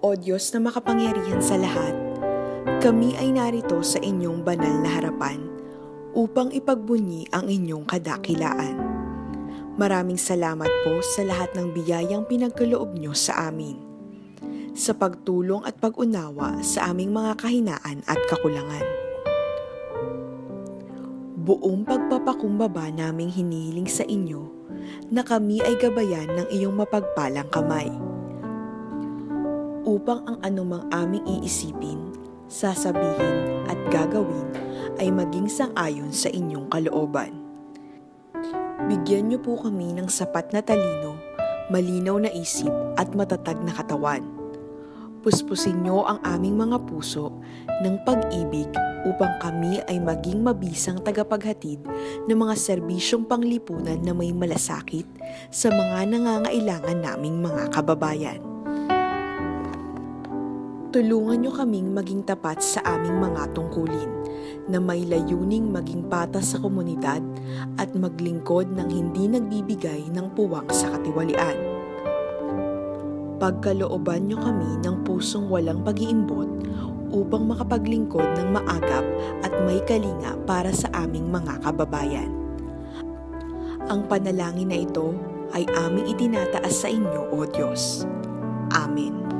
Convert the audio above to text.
O Diyos na makapangyarihan sa lahat, kami ay narito sa inyong banal na harapan upang ipagbunyi ang inyong kadakilaan. Maraming salamat po sa lahat ng biyayang pinagkaloob nyo sa amin, sa pagtulong at pag-unawa sa aming mga kahinaan at kakulangan. Buong pagpapakumbaba naming hinihiling sa inyo na kami ay gabayan ng iyong mapagpalang kamay, upang ang anumang aming iisipin, sasabihin at gagawin ay maging sang-ayon sa inyong kalooban. Bigyan niyo po kami ng sapat na talino, malinaw na isip at matatag na katawan. Puspusin niyo ang aming mga puso ng pag-ibig upang kami ay maging mabisang tagapaghatid ng mga serbisyong panglipunan na may malasakit sa mga nangangailangan naming mga kababayan. Tulungan niyo kaming maging tapat sa aming mga tungkulin na may layuning maging patas sa komunidad at maglingkod ng hindi nagbibigay ng puwang sa katiwalian. Pagkalooban niyo kami ng pusong walang pag-iimbot upang makapaglingkod ng maagap at may kalinga para sa aming mga kababayan. Ang panalangin na ito ay aming itinataas sa inyo, O Diyos. Amen.